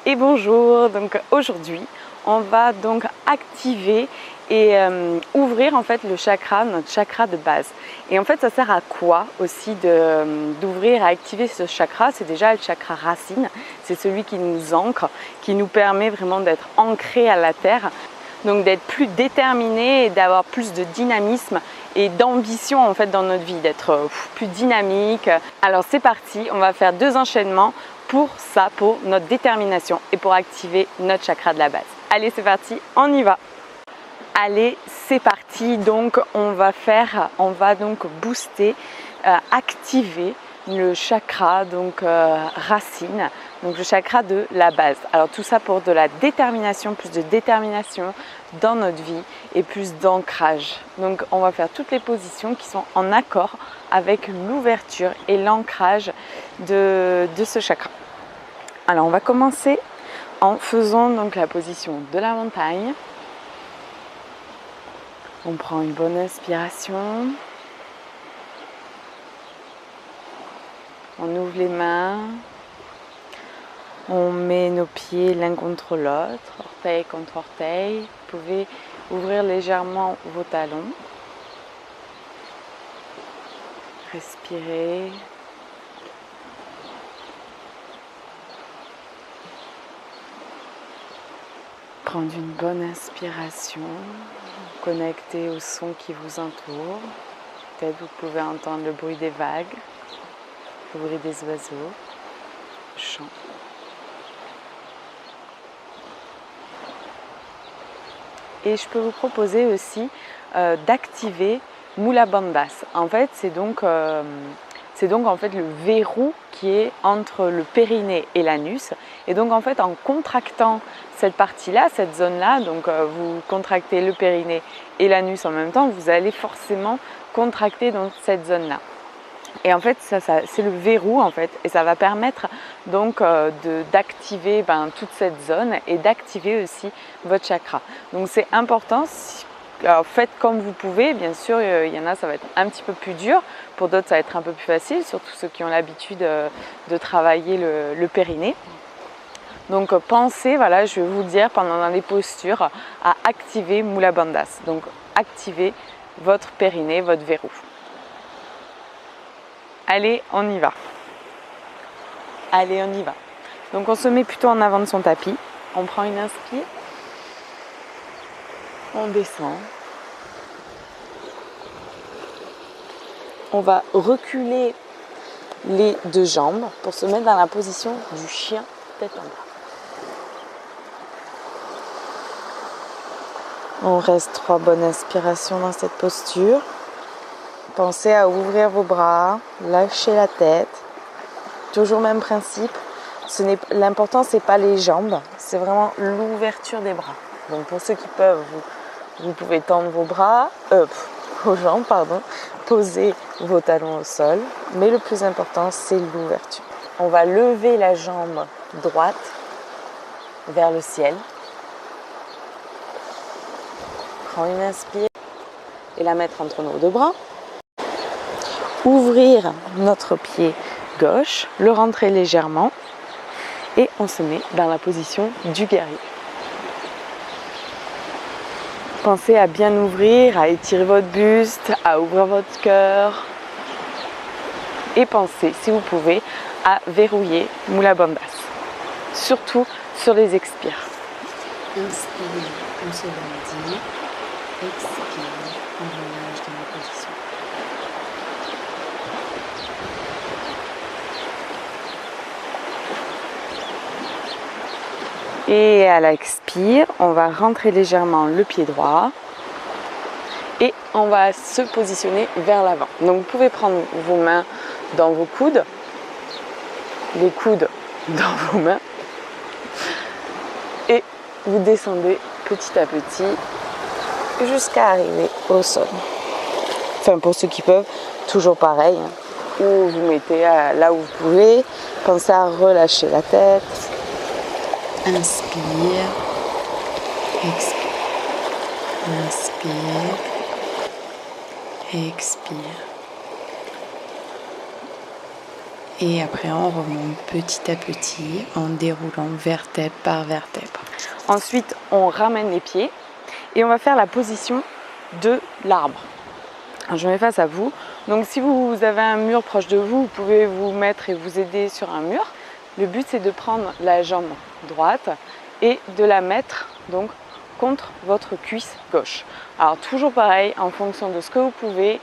Et bonjour, donc aujourd'hui on va donc activer et ouvrir en fait le chakra, notre chakra de base. Et en fait ça sert à quoi aussi d'ouvrir et activer ce chakra? C'est déjà le chakra racine, c'est celui qui nous ancre, qui nous permet vraiment d'être ancré à la terre, donc d'être plus déterminé et d'avoir plus de dynamisme et d'ambition en fait dans notre vie, d'être plus dynamique. Alors c'est parti, on va faire 2 enchaînements pour ça, pour notre détermination et pour activer notre chakra de la base. Allez, c'est parti, on y va. Allez, c'est parti. Donc on va donc booster, activer le chakra donc racine, donc le chakra de la base. Alors tout ça pour de la détermination, plus de détermination dans notre vie et plus d'ancrage. Donc on va faire toutes les positions qui sont en accord avec l'ouverture et l'ancrage de ce chakra. Alors on va commencer en faisant donc la position de la montagne. On prend une bonne inspiration. On ouvre les mains. On met nos pieds l'un contre l'autre, orteil contre orteil. Vous pouvez ouvrir légèrement vos talons. Respirez. Prendre une bonne inspiration. Connecter au son qui vous entoure. Peut-être vous pouvez entendre le bruit des vagues, le bruit des oiseaux, le chant. Et je peux vous proposer aussi d'activer Mula Bandhas. En fait, c'est donc en fait le verrou qui est entre le périnée et l'anus. Et donc en fait en contractant cette partie-là, cette zone-là, donc vous contractez le périnée et l'anus en même temps, vous allez forcément contracter dans cette zone-là. Et en fait, ça c'est le verrou en fait, et ça va permettre donc d'activer toute cette zone et d'activer aussi votre chakra. Donc c'est important. Alors faites comme vous pouvez, bien sûr, il y en a ça va être un petit peu plus dur, pour d'autres ça va être un peu plus facile, surtout ceux qui ont l'habitude de travailler le périnée. Donc pensez, voilà, je vais vous dire pendant les postures, à activer Mula Bandhas, donc activez votre périnée, votre verrou. Allez, on y va. Allez, on y va. Donc on se met plutôt en avant de son tapis, on prend une inspire. On descend. On va reculer les 2 jambes pour se mettre dans la position du chien tête en bas. On reste 3 bonnes inspirations dans cette posture. Pensez à ouvrir vos bras, lâcher la tête. Toujours même principe. L'important c'est pas les jambes, c'est vraiment l'ouverture des bras. Donc pour ceux qui peuvent, vous pouvez tendre vos bras, vos jambes, pardon, poser vos talons au sol, mais le plus important c'est l'ouverture. On va lever la jambe droite vers le ciel. Prends une inspire et la mettre entre nos 2 bras. Ouvrir notre pied gauche, le rentrer légèrement et on se met dans la position du guerrier. Pensez à bien ouvrir, à étirer votre buste, à ouvrir votre cœur. Et pensez, si vous pouvez, à verrouiller Mula Bandhas. Surtout sur les expires. Inspire, on se bandit. Expire, on relâche dans la position. Et à l'expire, on va rentrer légèrement le pied droit et on va se positionner vers l'avant. Donc vous pouvez prendre vos mains dans vos coudes, les coudes dans vos mains et vous descendez petit à petit jusqu'à arriver au sol. Enfin pour ceux qui peuvent, toujours pareil, ou vous mettez là où vous pouvez, pensez à relâcher la tête. Inspire, expire, inspire, expire, Et après, on remonte petit à petit en déroulant vertèbre par vertèbre. Ensuite, on ramène les pieds et on va faire la position de l'arbre. Je mets face à vous. Donc si vous avez un mur proche de vous, vous pouvez vous mettre et vous aider sur un mur. Le but, c'est de prendre la jambe droite et de la mettre donc contre votre cuisse gauche. Alors toujours pareil, en fonction de ce que vous pouvez,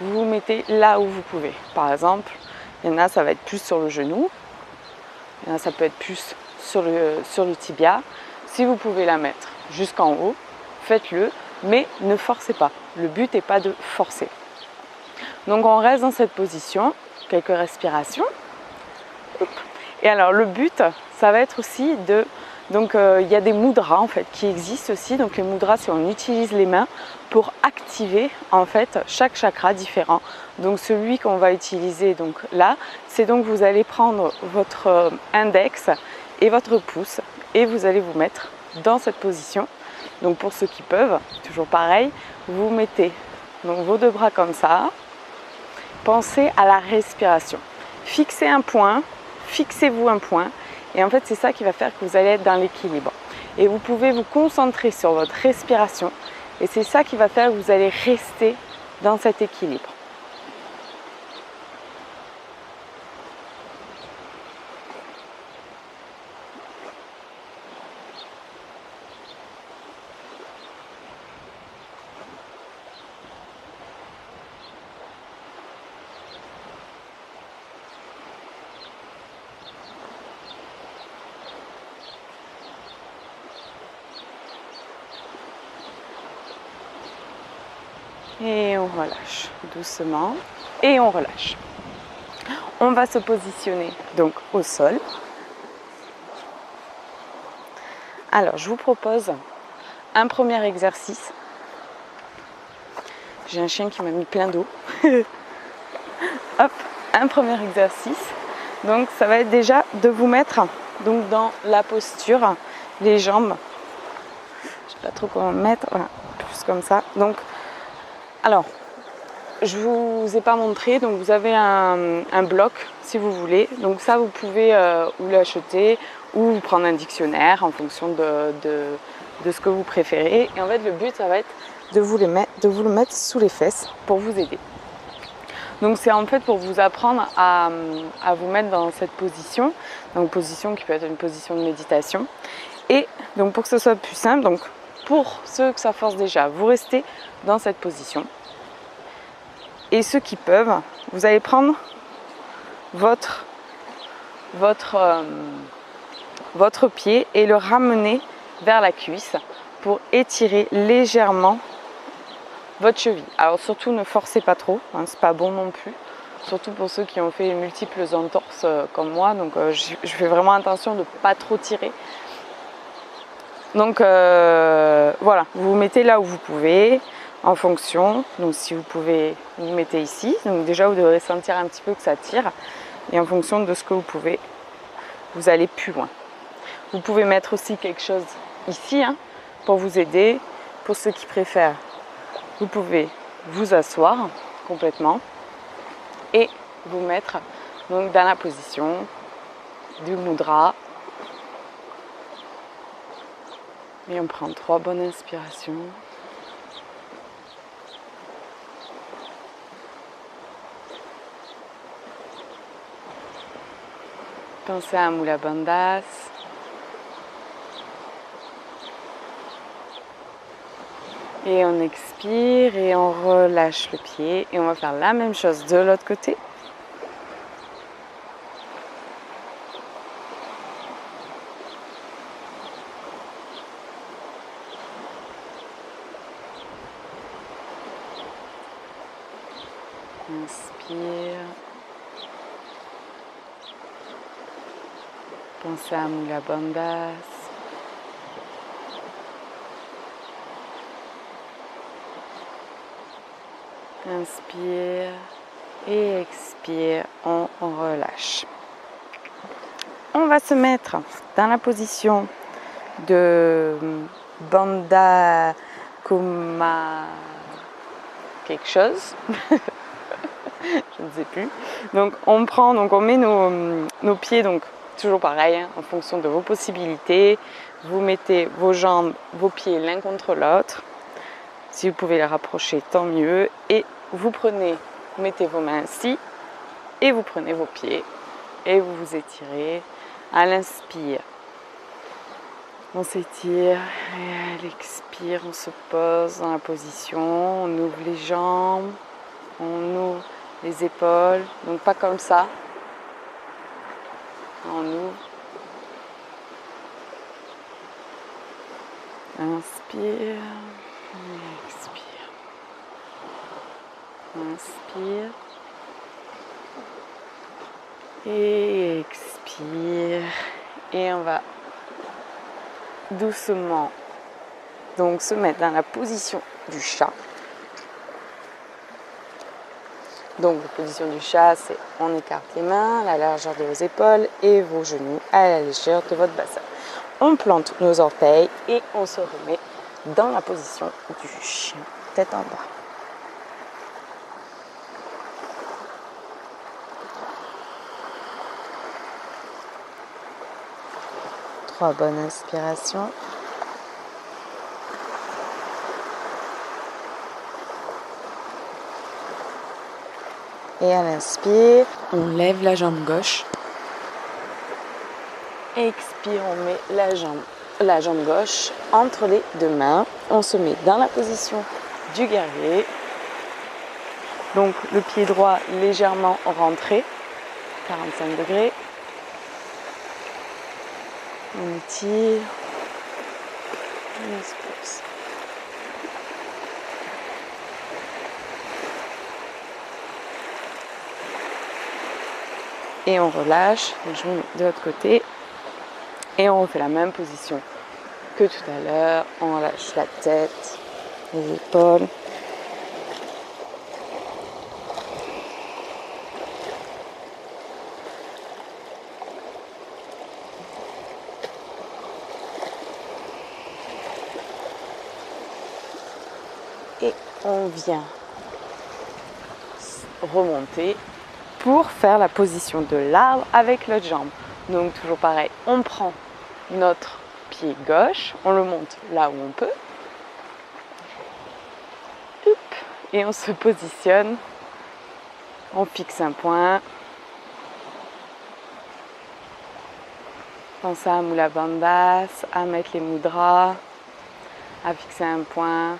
vous vous mettez là où vous pouvez. Par exemple, il y en a, ça va être plus sur le genou. Il y en a, ça peut être plus sur le tibia. Si vous pouvez la mettre jusqu'en haut, faites-le, mais ne forcez pas. Le but n'est pas de forcer. Donc on reste dans cette position, quelques respirations. Hop. Et alors le but, ça va être aussi de... Donc il y a des mudras en fait qui existent aussi. Donc les mudras, c'est on utilise les mains pour activer en fait chaque chakra différent. Donc celui qu'on va utiliser donc là, c'est donc vous allez prendre votre index et votre pouce et vous allez vous mettre dans cette position. Donc pour ceux qui peuvent, toujours pareil, vous mettez donc vos deux bras comme ça. Pensez à la respiration. Fixez un point, fixez-vous un point. Et en fait, c'est ça qui va faire que vous allez être dans l'équilibre. Et vous pouvez vous concentrer sur votre respiration. Et c'est ça qui va faire que vous allez rester dans cet équilibre. Et on relâche doucement et on relâche. On va se positionner donc au sol. Alors je vous propose un premier exercice. J'ai un chien qui m'a mis plein d'eau. Hop, un premier exercice. Donc ça va être déjà de vous mettre donc dans la posture, les jambes. Je ne sais pas trop comment mettre, voilà, plus comme ça. Donc alors, je ne vous ai pas montré, donc vous avez un bloc si vous voulez. Donc ça, vous pouvez ou l'acheter ou vous prendre un dictionnaire en fonction de ce que vous préférez. Et en fait, le but, ça va être de vous le mettre sous les fesses pour vous aider. Donc c'est en fait pour vous apprendre à vous mettre dans cette position. Donc position qui peut être une position de méditation. Et donc pour que ce soit plus simple, donc pour ceux que ça force déjà, vous restez dans cette position. Et ceux qui peuvent, vous allez prendre votre pied et le ramener vers la cuisse pour étirer légèrement votre cheville. Alors surtout ne forcez pas trop, hein, c'est pas bon non plus. Surtout pour ceux qui ont fait multiples entorses comme moi. Donc je fais vraiment attention de ne pas trop tirer. Donc voilà, vous vous mettez là où vous pouvez en fonction. Donc si vous pouvez, vous mettez ici. Donc déjà vous devrez sentir un petit peu que ça tire. Et en fonction de ce que vous pouvez, vous allez plus loin. Vous pouvez mettre aussi quelque chose ici hein, pour vous aider. Pour ceux qui préfèrent, vous pouvez vous asseoir complètement et vous mettre donc dans la position du mudra. Et on prend 3 bonnes inspirations. Pensez à Mula Bandhas. Et on expire et on relâche le pied. Et on va faire la même chose de l'autre côté. Inspire. Pensez à Mula Bandhas. Inspire et expire, on relâche. On va se mettre dans la position de Bandha Kuma quelque chose. je ne sais plus. Donc on met nos pieds, donc toujours pareil, hein, en fonction de vos possibilités. Vous mettez vos jambes, vos pieds l'un contre l'autre. Si vous pouvez les rapprocher, tant mieux. Et vous mettez vos mains ici et vous prenez vos pieds et vous vous étirez. À l'inspire, on s'étire et à l'expire, on se pose dans la position, on ouvre les jambes, on ouvre les épaules, donc pas comme ça. On ouvre. Inspire, expire. Inspire et expire. Et on va doucement donc se mettre dans la position du chat. Donc la position du chat, c'est on écarte les mains à la largeur de vos épaules et vos genoux à la légère de votre bassin. On plante nos orteils et on se remet dans la position du chien, tête en bas. Trois bonnes inspirations. Et à l'inspire, on lève la jambe gauche. Expire, on met la jambe gauche entre les deux mains. On se met dans la position du guerrier. Donc le pied droit légèrement rentré, 45 degrés. On étire. On expulse. Et on relâche, je me mets de l'autre côté et on refait la même position que tout à l'heure. On relâche la tête, les épaules. Et on vient remonter pour faire la position de l'arbre avec l'autre jambe. Donc toujours pareil, on prend notre pied gauche, on le monte là où on peut. Et on se positionne, on fixe un point. Pensez à Mula Bandhas, à mettre les mudras, à fixer un point.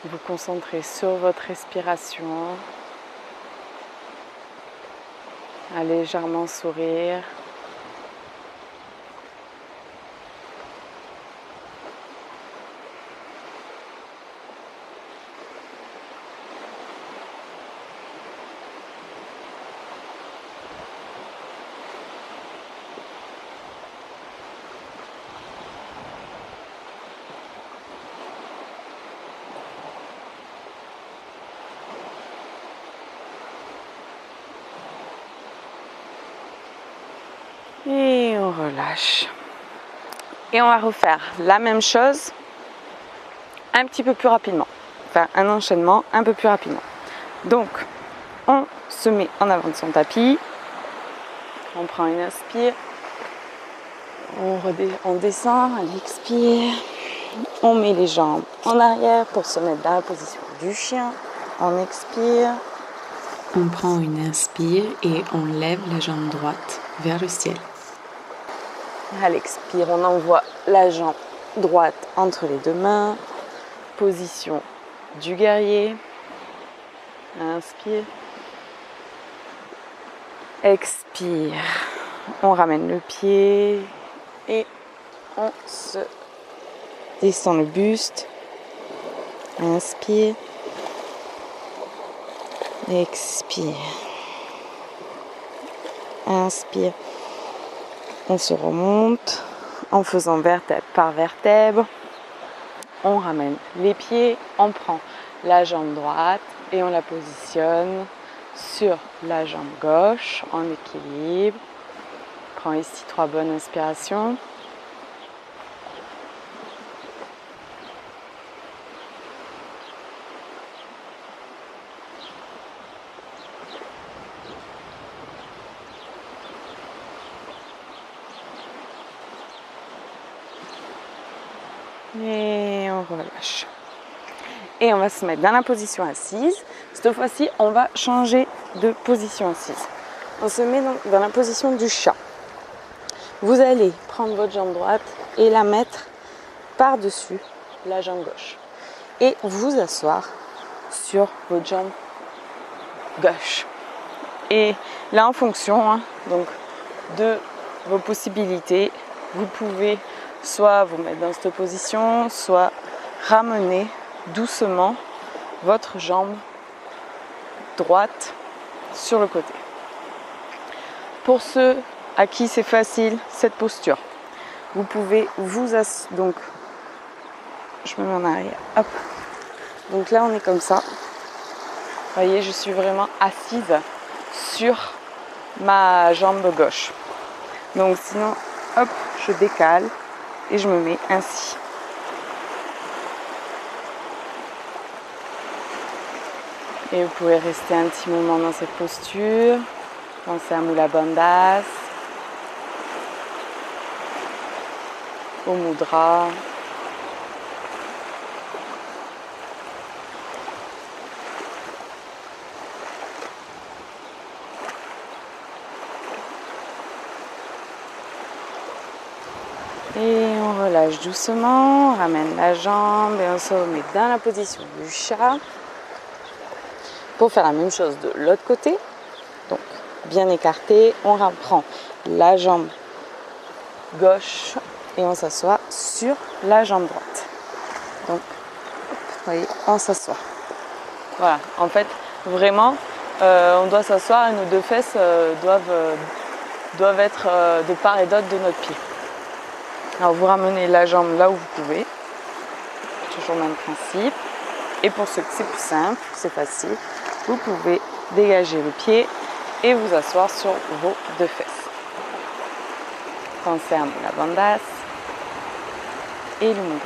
Vous concentrez sur votre respiration. À légèrement sourire. Et on relâche. Et on va refaire la même chose un petit peu plus rapidement. Enfin, un enchaînement un peu plus rapidement. Donc, on se met en avant de son tapis. On prend une inspire. On descend, on expire. On met les jambes en arrière pour se mettre dans la position du chien. On expire. On prend une inspire et on lève la jambe droite vers le ciel. À l'expire, on envoie la jambe droite entre les deux mains. Position du guerrier. Inspire. Expire. On ramène le pied et on se descend le buste. Inspire. Expire. Inspire. On se remonte en faisant vertèbre par vertèbre. On ramène les pieds, on prend la jambe droite et on la positionne sur la jambe gauche en équilibre. On prend ici 3 bonnes inspirations. Et on relâche. Et on va se mettre dans la position assise. Cette fois-ci, on va changer de position assise. On se met donc dans la position du chat. Vous allez prendre votre jambe droite et la mettre par-dessus la jambe gauche. Et vous asseoir sur votre jambe gauche. Et là, en fonction donc, de vos possibilités, vous pouvez soit vous mettre dans cette position, soit ramener doucement votre jambe droite sur le côté. Pour ceux à qui c'est facile cette posture, vous pouvez vous asseoir. Donc, je me mets en arrière. Hop. Donc là, on est comme ça. Vous voyez, je suis vraiment assise sur ma jambe gauche. Donc sinon, hop, je décale et je me mets ainsi. Et vous pouvez rester un petit moment dans cette posture. Pensez à Mula Bandhas, au Mudra. Et on relâche doucement, on ramène la jambe et on se remet dans la position du chat. Pour faire la même chose de l'autre côté, donc bien écarté, on reprend la jambe gauche et on s'assoit sur la jambe droite. Donc, vous voyez, on s'assoit. Voilà, en fait, vraiment, on doit s'asseoir et nos deux fesses doivent être de part et d'autre de notre pied. Alors vous ramenez la jambe là où vous pouvez, toujours le même principe. Et pour ceux que c'est plus simple, c'est facile, vous pouvez dégager le pied et vous asseoir sur vos deux fesses. Pensez à Mula Bandhas et le Mudra.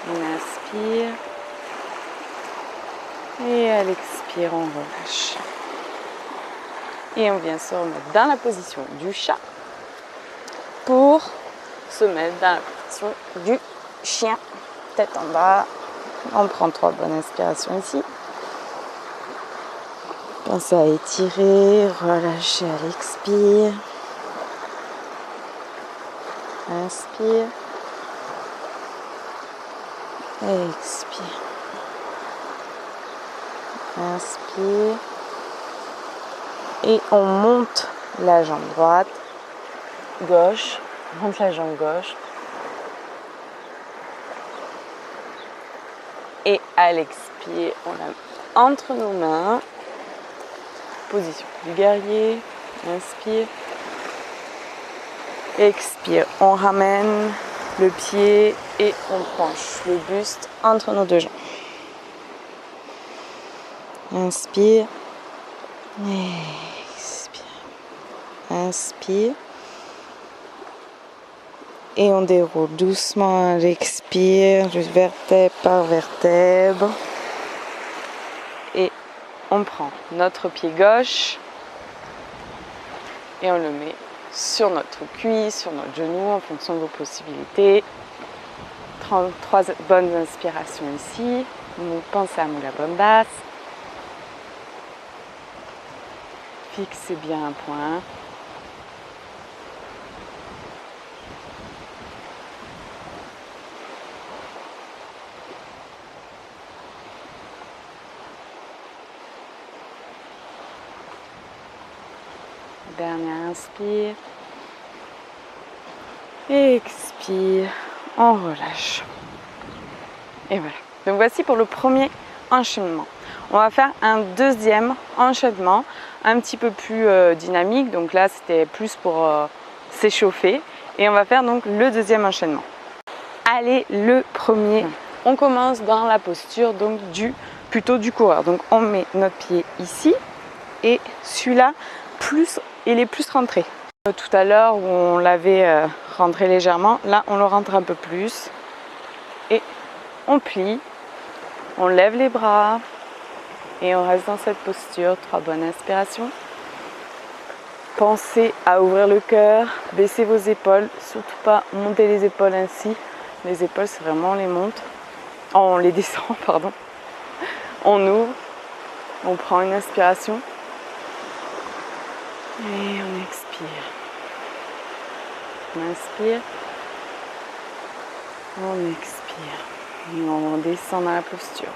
On inspire et à l'expire on relâche. Et on vient se remettre dans la position du chat pour se mettre dans la position du chien. Tête en bas. On prend 3 bonnes inspirations ici. Pensez à étirer, relâcher à l'expire. Inspire. Et expire. Inspire. Et on monte la jambe droite, gauche, on monte la jambe gauche. Et à l'expire, on la met entre nos mains. Position du guerrier. Inspire. Expire. On ramène le pied et on penche le buste entre nos deux jambes. Inspire. Expire. Inspire. Et on déroule doucement à l'expire, juste vertèbre par vertèbre. Et on prend notre pied gauche et on le met sur notre cuisse, sur notre genou, en fonction de vos possibilités. 3 bonnes inspirations ici. Pensez à Mula Bandhas. Fixez bien un point. Dernière inspire. Expire. On relâche. Et voilà. Donc voici pour le premier enchaînement. On va faire un deuxième enchaînement un petit peu plus dynamique. Donc là, c'était plus pour s'échauffer. Et on va faire donc le deuxième enchaînement. Allez, le premier. On commence dans la posture donc plutôt du coureur. Donc on met notre pied ici et celui-là il est plus rentré. Tout à l'heure où on l'avait rentré légèrement, là on le rentre un peu plus. on plie, on lève les bras et on reste dans cette posture. 3 bonnes inspirations. Pensez à ouvrir le cœur, baissez vos épaules, surtout pas monter les épaules ainsi. Les épaules, c'est vraiment on les monte, on les descend, pardon. On ouvre, on prend une inspiration et on expire. On inspire, on expire et on descend dans la posture.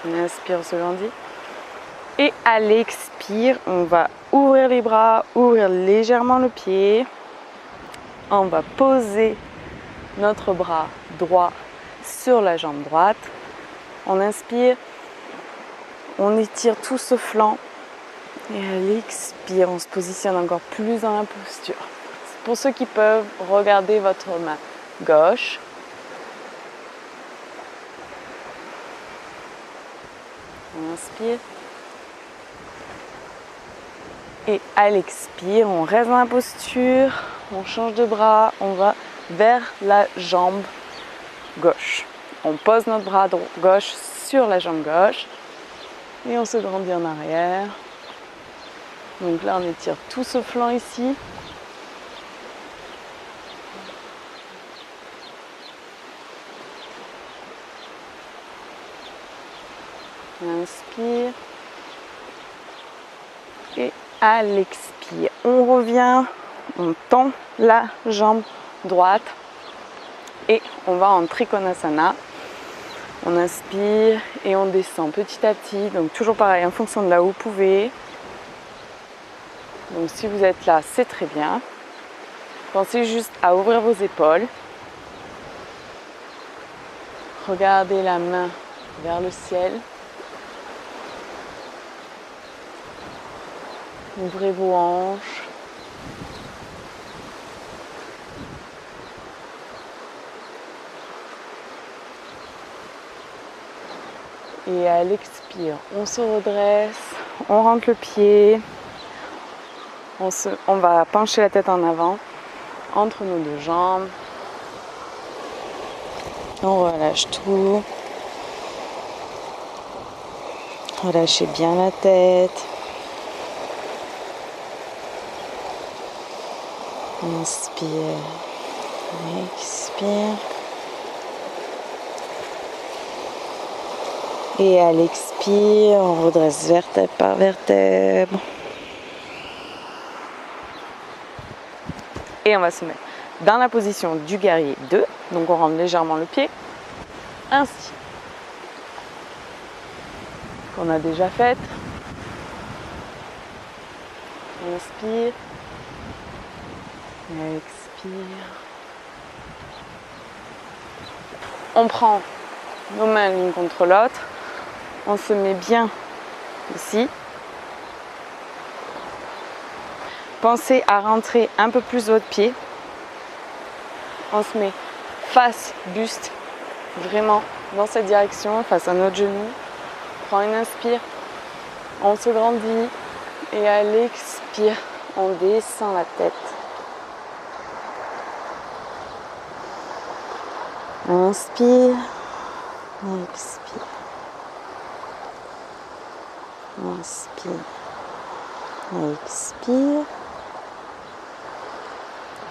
On inspire, on se grandit. Et à l'expire, on va ouvrir les bras, ouvrir légèrement le pied. On va poser notre bras droit sur la jambe droite. On inspire, on étire tout ce flanc. Et à l'expire, on se positionne encore plus dans la posture. Pour ceux qui peuvent, regardez votre main gauche. On inspire. Et à l'expire, on reste dans la posture, on change de bras, on va vers la jambe gauche. On pose notre bras gauche sur la jambe gauche et on se grandit en arrière. Donc là, on étire tout ce flanc ici. On inspire. Et à l'expire, on revient, on tend la jambe droite et on va en Trikonasana. On inspire et on descend petit à petit, donc toujours pareil en fonction de là où vous pouvez. Donc si vous êtes là, c'est très bien. Pensez juste à ouvrir vos épaules. Regardez la main vers le ciel. Ouvrez vos hanches. Et à l'expire, on se redresse, on rentre le pied. On va pencher la tête en avant, entre nos deux jambes. On relâche tout. Relâchez bien la tête. Inspire, expire. Et à l'expire, on redresse vertèbre par vertèbre. Et on va se mettre dans la position du guerrier 2. Donc on rentre légèrement le pied. Ainsi qu'on a déjà fait. On inspire. Et expire. On prend nos mains l'une contre l'autre. On se met bien ici. Pensez à rentrer un peu plus votre pied. On se met face, buste, vraiment dans cette direction, face à notre genou. On prend une inspire, on se grandit et à l'expire, on descend la tête. Inspire, expire. Inspire, expire.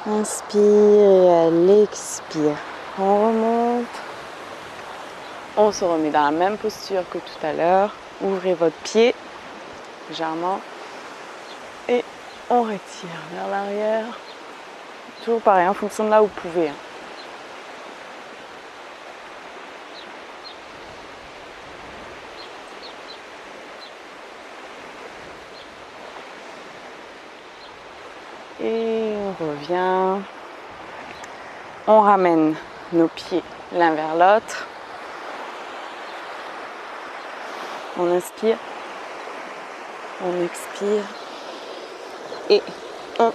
Inspire et à l'expire, on remonte. On se remet dans la même posture que tout à l'heure. Ouvrez votre pied légèrement et on retire vers l'arrière. Toujours pareil, en fonction de là où vous pouvez. Et on revient. On ramène nos pieds l'un vers l'autre. On inspire. On expire. Et on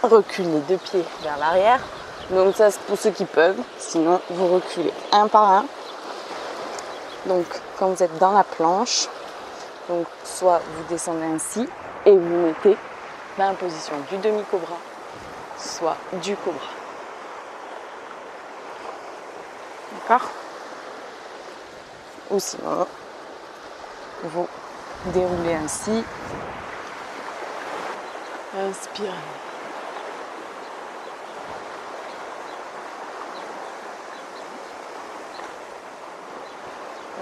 recule les deux pieds vers l'arrière. Donc ça c'est pour ceux qui peuvent. Sinon vous reculez un par un. Donc quand vous êtes dans la planche, donc soit vous descendez ainsi et vous vous mettez dans la position du demi-cobra, soit du cobra. D'accord? Ou sinon, vous déroulez ainsi. Inspirez.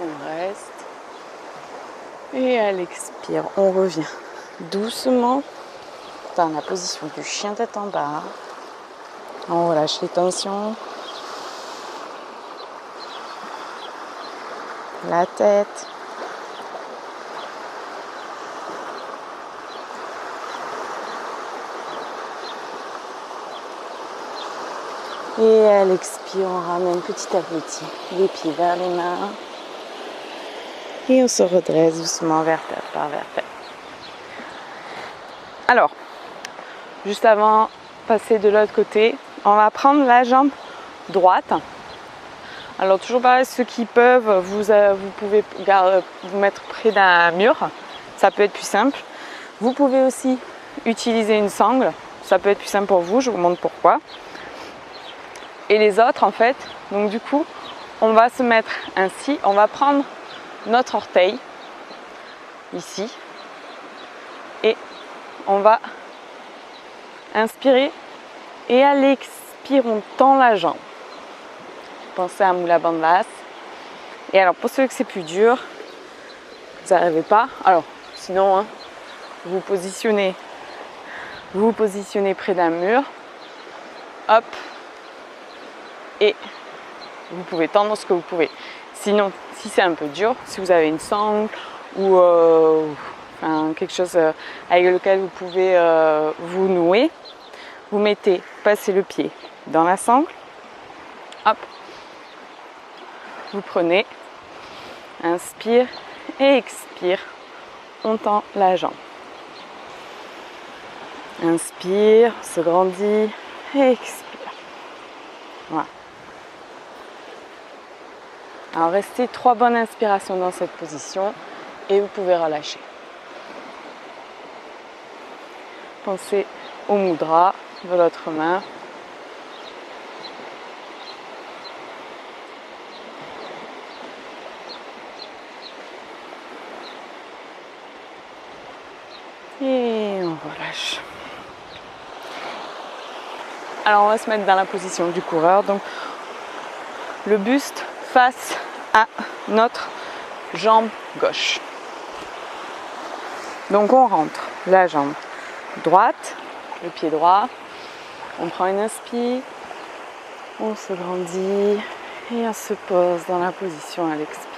On reste. Et à l'expire, on revient doucement dans la position du chien tête en bas. On relâche les tensions. La tête. Et à l'expire, on ramène petit à petit les pieds vers les mains. Et on se redresse doucement vertèbre par vertèbre. Alors, juste avant de passer de l'autre côté, on va prendre la jambe droite. Alors toujours pareil, ceux qui peuvent, vous pouvez vous mettre près d'un mur. Ça peut être plus simple. Vous pouvez aussi utiliser une sangle. Ça peut être plus simple pour vous, je vous montre pourquoi. Et les autres, en fait, donc du coup, on va se mettre ainsi. On va prendre notre orteil, ici. Et on va inspirer. Et à l'expire, on tend la jambe. Pensez à moula bandhas. Et alors, pour ceux que c'est plus dur, vous n'arrivez pas. Alors, sinon, hein, vous vous positionnez près d'un mur. Hop. Et vous pouvez tendre ce que vous pouvez. Sinon, si c'est un peu dur, si vous avez une sangle ou quelque chose avec lequel vous pouvez vous nouer, vous passez le pied dans la sangle. Hop. Vous prenez, inspire et expire. On tend la jambe. Inspire, se grandit et expire. Voilà. Alors restez 3 bonnes inspirations dans cette position et vous pouvez relâcher. Pensez au mudra de l'autre main. Et on relâche. Alors on va se mettre dans la position du coureur. Donc le buste face à notre jambe gauche. Donc on rentre la jambe droite, le pied droit. On prend une inspire, on se grandit et on se pose dans la position à l'expire.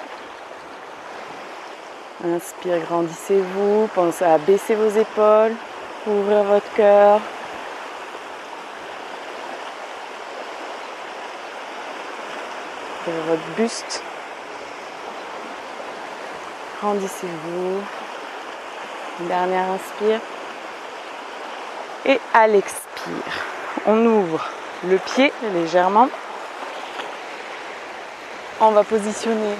Inspire, grandissez-vous, pensez à baisser vos épaules, ouvrir votre cœur. Ouvrez votre buste. Grandissez-vous. Une dernière inspire. Et à l'expire, on ouvre le pied légèrement. On va positionner.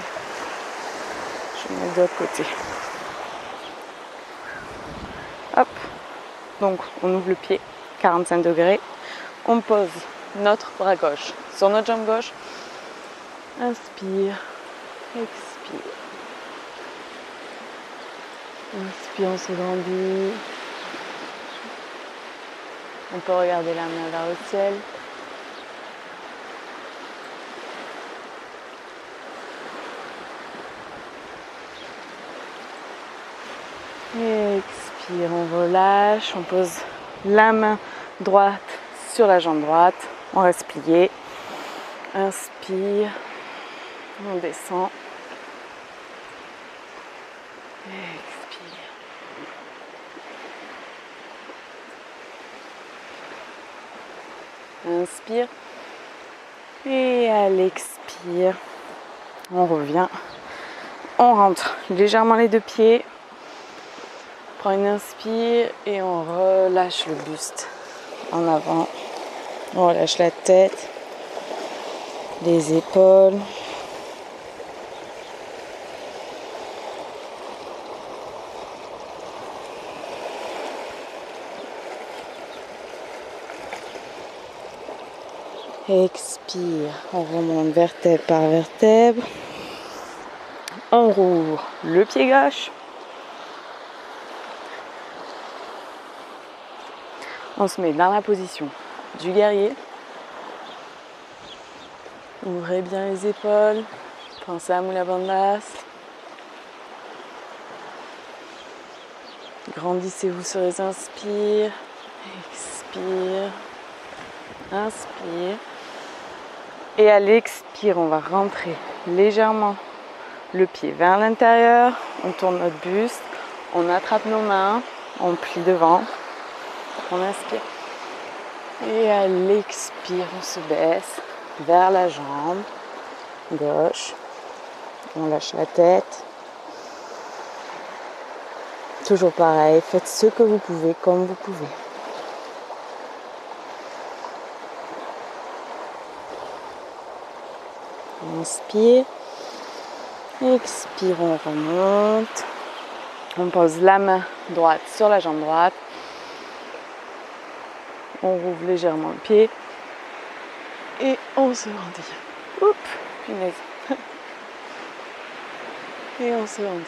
Je vais mettre de l'autre côté. Hop. Donc on ouvre le pied, 45 degrés. On pose notre bras gauche sur notre jambe gauche. Inspire, expire. Inspire, on se grandit. On peut regarder la main vers le ciel. Et expire, on relâche. On pose la main droite sur la jambe droite. On reste plié. Inspire. On descend. Et expire. Inspire. Et à l'expire, on revient. On rentre légèrement les deux pieds. On prend une inspire et on relâche le buste en avant. On relâche la tête, les épaules. Expire, on remonte vertèbre par vertèbre. On rouvre le pied gauche. On se met dans la position du guerrier. Ouvrez bien les épaules. Pensez à Mula Bandhas. Grandissez-vous sur les inspires. Expire. Inspire. Et à l'expire, on va rentrer légèrement le pied vers l'intérieur. On tourne notre buste. On attrape nos mains. On plie devant. On inspire. Et à l'expire, on se baisse vers la jambe gauche. On lâche la tête. Toujours pareil, faites ce que vous pouvez, comme vous pouvez. Inspire. Expire, on remonte. On pose la main droite sur la jambe droite. On rouvre légèrement le pied. Et on se rendit. Oups, punaise. Et on se rendit.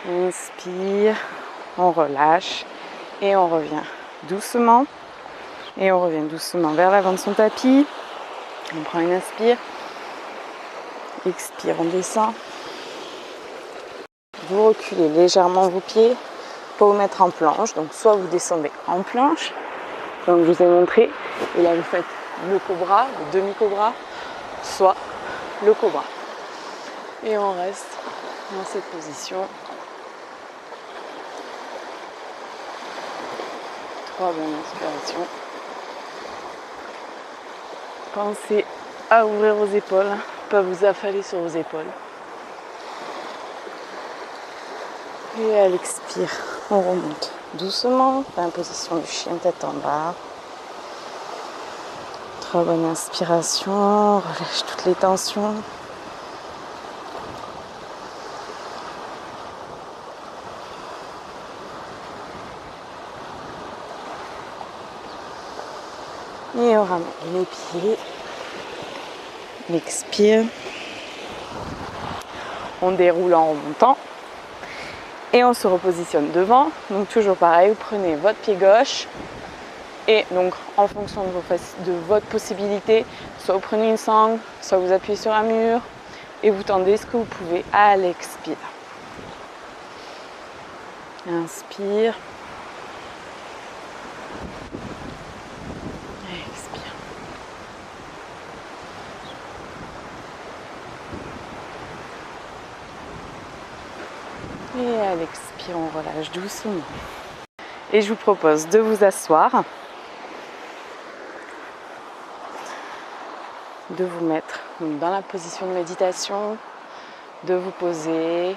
Inspire, on relâche et on revient doucement. Et on revient doucement vers l'avant de son tapis. On prend une inspire. Expire, on descend. Vous reculez légèrement vos pieds pour vous mettre en planche. Donc soit vous descendez en planche, comme je vous ai montré, et là vous faites le cobra, le demi-cobra, soit le cobra. Et on reste dans cette position. 3 bonnes inspirations. Pensez à ouvrir vos épaules, pas vous affaler sur vos épaules. Et à l'expire, on remonte doucement dans la position du chien tête en bas. 3 bonnes inspirations, on relâche toutes les tensions. Et on ramène les pieds. On expire. On déroule en remontant. Et on se repositionne devant. Donc toujours pareil, vous prenez votre pied gauche. Et donc en fonction de votre possibilité, soit vous prenez une sangle, soit vous appuyez sur un mur. Et vous tendez ce que vous pouvez à l'expire. Inspire. Expire. Et à l'expire, on relâche doucement. Et je vous propose de vous asseoir, de vous mettre dans la position de méditation, de vous poser,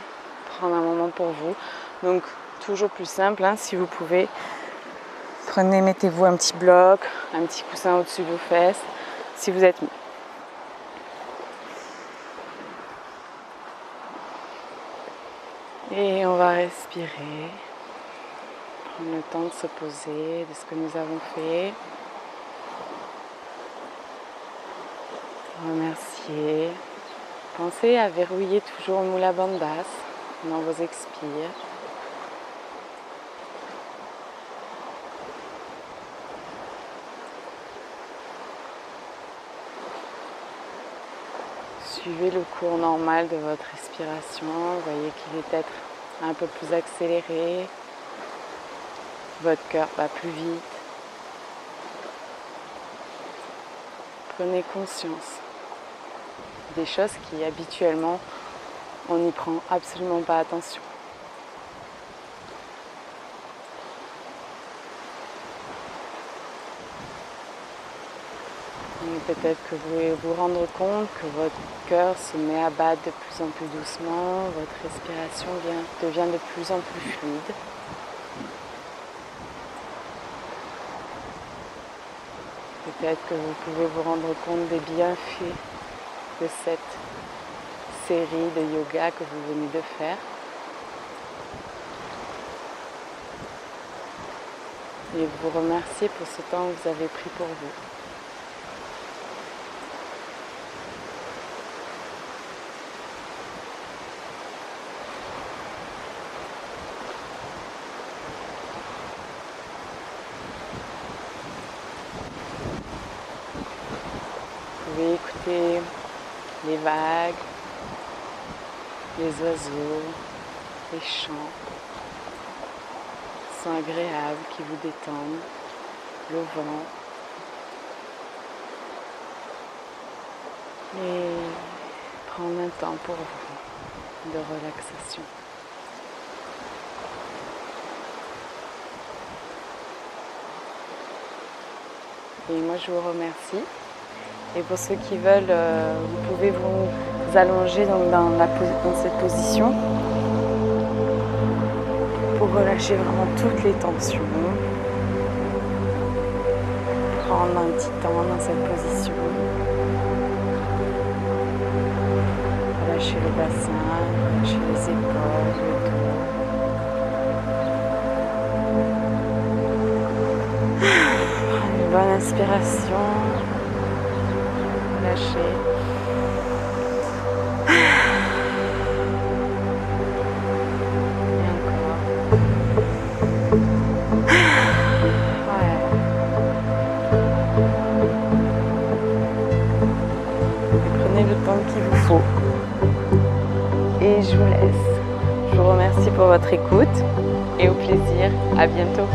prendre un moment pour vous. Donc toujours plus simple, hein, si vous pouvez, mettez-vous un petit bloc, un petit coussin au-dessus de vos fesses, si vous êtes mis. Et on va respirer, prendre le temps de se poser de ce que nous avons fait. Remercier. Pensez à verrouiller toujours Mula Bandhas dans vos expires. Suivez le cours normal de votre respiration. Vous voyez qu'il est peut-être un peu plus accéléré. Votre cœur bat plus vite. Prenez conscience des choses qui habituellement on n'y prend absolument pas attention. Et peut-être que vous pouvez vous rendre compte que votre cœur se met à battre de plus en plus doucement, votre respiration devient de plus en plus fluide. Peut-être que vous pouvez vous rendre compte des bienfaits de cette série de yoga que vous venez de faire. et vous remercier pour ce temps que vous avez pris pour vous. Vous pouvez écouter les vagues, les oiseaux, les chants, sont agréables qui vous détendent, le vent. Et prendre un temps pour vous de relaxation. Et moi je vous remercie. Et pour ceux qui veulent, vous pouvez vous allonger donc dans cette position pour relâcher vraiment toutes les tensions. Prendre un petit temps dans cette position. Relâcher le bassin, relâcher les épaules, le dos. Prenez une bonne inspiration. Relâchez. Et encore. Ouais. Et prenez le temps qu'il vous faut. Et je vous laisse. Je vous remercie pour votre écoute et au plaisir. À bientôt.